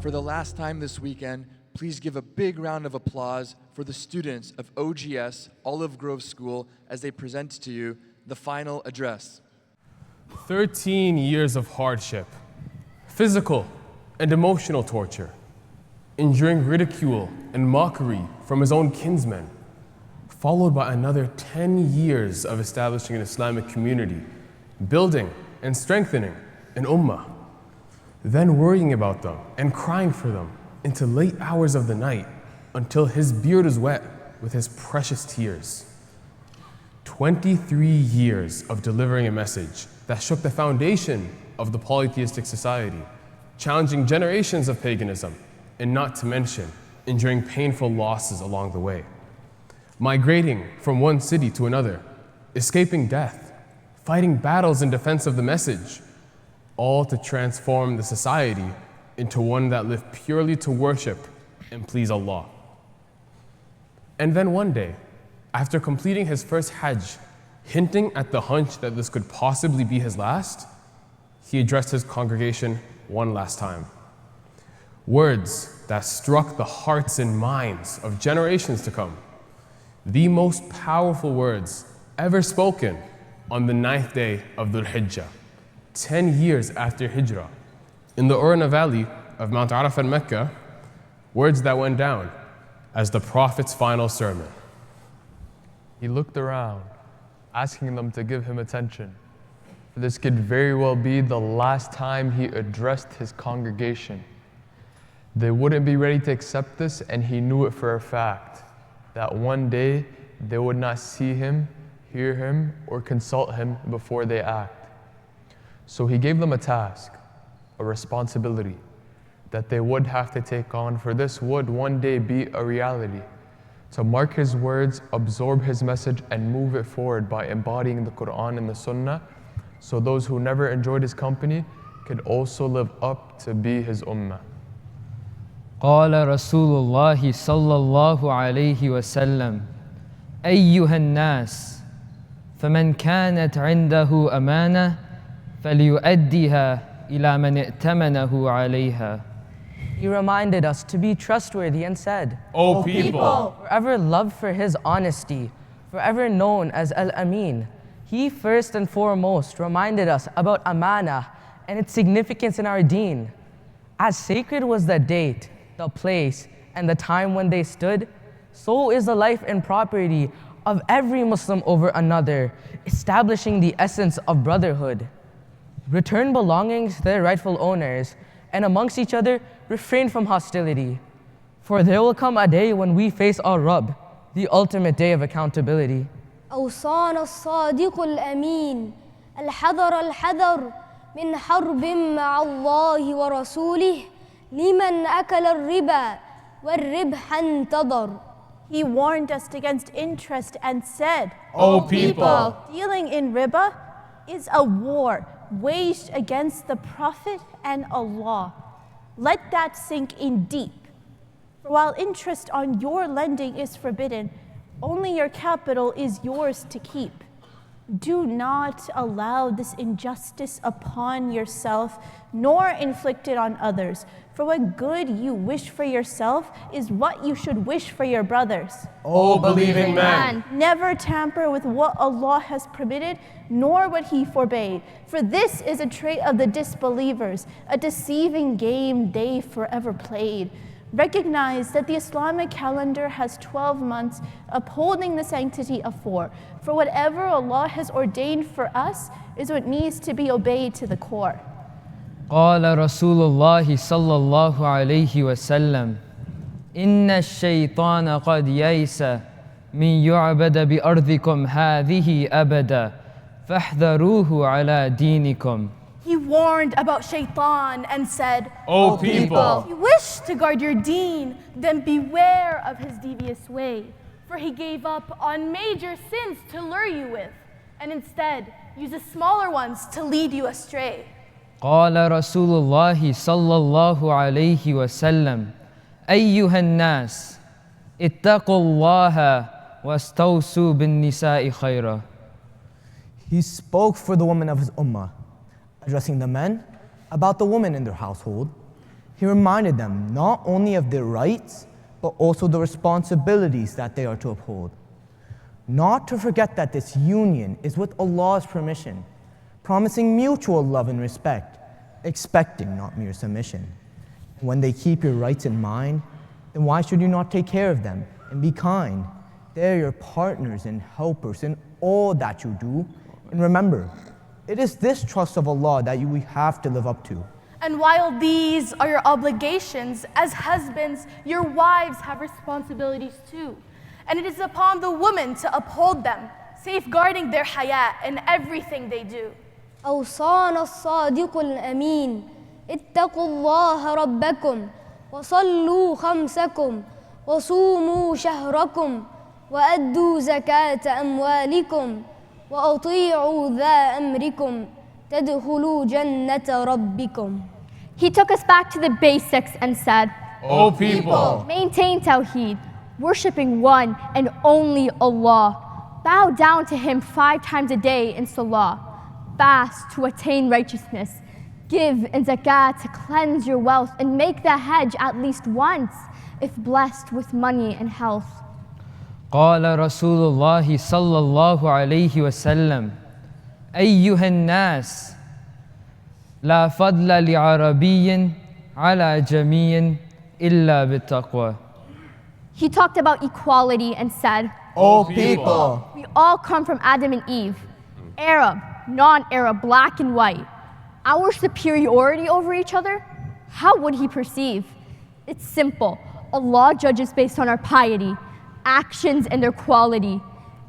For the last time this weekend, please give a big round of applause for the students of OGS Olive Grove School as they present to you the final address. 13 years of hardship, physical and emotional torture, enduring ridicule and mockery from his own kinsmen, followed by another 10 years of establishing an Islamic community, building and strengthening an ummah, then worrying about them and crying for them into late hours of the night until his beard is wet with his precious tears. 23 years of delivering a message that shook the foundation of the polytheistic society, challenging generations of paganism, and not to mention enduring painful losses along the way. Migrating from one city to another, escaping death, fighting battles in defense of the message, all to transform the society into one that lived purely to worship and please Allah. And then one day, after completing his first Hajj, hinting at the hunch that this could possibly be his last, he addressed his congregation one last time. Words that struck the hearts and minds of generations to come. The most powerful words ever spoken on the 9th day of Dhul Hijjah, 10 years after Hijrah, in the Urna Valley of Mount Arafat, Mecca, words that went down as the Prophet's final sermon. He looked around, asking them to give him attention. This could very well be the last time he addressed his congregation. They wouldn't be ready to accept this, and he knew it for a fact, that one day they would not see him, hear him, or consult him before they act. So he gave them a task, a responsibility, that they would have to take on, for this would one day be a reality. To mark his words, absorb his message, and move it forward by embodying the Quran and the Sunnah, so those who never enjoyed his company could also live up to be his ummah. قال رسول الله صلى الله عليه وسلم أيها الناس فمن كانت عنده أمانة فليؤديها إلى من ائتمنه عليها. He reminded us to be trustworthy and said, O people, forever loved for his honesty, forever known as Al-Amin. He first and foremost reminded us about amana and its significance in our deen. As sacred was the date, the place, and the time when they stood, so is the life and property of every Muslim over another, establishing the essence of brotherhood. Return belongings to their rightful owners, and amongst each other, refrain from hostility. For there will come a day when we face our Rabb, the ultimate day of accountability. أوصانا الصادق الأمين الحذر من حرب مع الله ورسوله لمن أكل الربا والربح انتظر. He warned us against interest and said, O people, dealing in riba is a war waged against the Prophet and Allah. Let that sink in deep. For while interest on your lending is forbidden, only your capital is yours to keep. Do not allow this injustice upon yourself, nor inflict it on others. For what good you wish for yourself is what you should wish for your brothers. O believing man, never tamper with what Allah has permitted, nor what He forbade. For this is a trait of the disbelievers, a deceiving game they forever played. Recognize that the Islamic calendar has 12 months, upholding the sanctity of 4. For whatever Allah has ordained for us is what needs to be obeyed to the core. قال رسول الله صلى الله عليه وسلم إن الشيطان قد يئس من يعبد بأرضكم هذه أبدا فاحذروه على دينكم. He warned about shaitan and said, O people, if you wish to guard your deen, then beware of his devious way. For he gave up on major sins to lure you with, and instead uses smaller ones to lead you astray. قال رسول الله صلى الله عليه وسلم أيها الناس اتقوا الله واستوصوا بالنساء خيرا. He spoke for the women of his ummah, addressing the men about the women in their household, He reminded them not only of their rights, but also the responsibilities that they are to uphold. Not to forget that this union is with Allah's permission, promising mutual love and respect, expecting not mere submission. When they keep your rights in mind, then why should you not take care of them and be kind? They're your partners and helpers in all that you do. And remember, it is this trust of Allah that we have to live up to. And while these are your obligations, as husbands, your wives have responsibilities too. And it is upon the women to uphold them, safeguarding their haya in everything they do. أوصانا الصادق الأمين اتقوا الله ربكم وصلوا خمسكم وصوموا شهركم وأدوا زكاة أموالكم وأطيعوا ذا أمركم تدخلوا جنة ربكم. He took us back to the basics and said, O people, maintain Tawheed, worshipping one and only Allah. Bow down to Him 5 times a day in Salah. Fast to attain righteousness. Give in zakat to cleanse your wealth, and make the Hajj at least once if blessed with money and health. قال رسول الله صلى الله عليه وسلم أيها الناس لا فضل لعربي على جميع إلا بالتقوى. He talked about equality and said, O people, we all come from Adam and Eve, Arab, non-Arab, black and white. Our superiority over each other, how would He perceive? It's simple. Allah judges based on our piety, actions and their quality.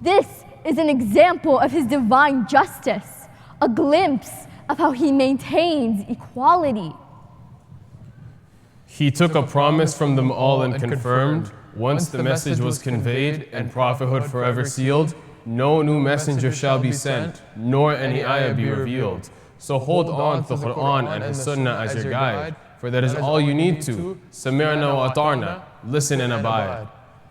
This is an example of His divine justice, a glimpse of how He maintains equality. He took a promise from them all and confirmed, once the message was conveyed and prophethood forever sealed, no new messenger shall be sent, nor any ayah be revealed. So hold on to the Quran and His Sunnah as your guide, for that is all you need to. Sami'na wa ata'na, listen and abide.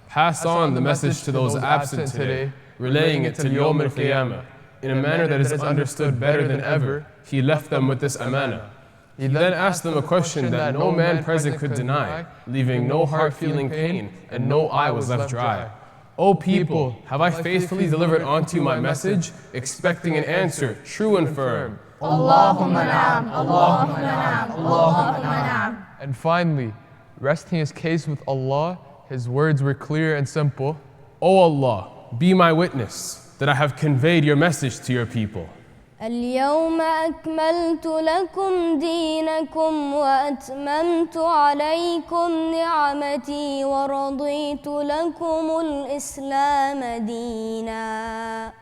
Pass on the message to those absent today, relaying it till Yawm al-Qiyamah. In a manner that is understood better than ever, He left them with this amana. He then asked them a question that no man present could deny, leaving no heart feeling pain and no eye was left dry. O people, have I faithfully delivered unto you my message, expecting an answer true and firm? Allahumma na'am, Allahumma na'am, Allahumma na'am. And finally, resting his case with Allah, his words were clear and simple. O Allah, be my witness that I have conveyed your message to your people. اليوم أكملت لكم دينكم وأتممت عليكم نعمتي ورضيت لكم الإسلام دينا.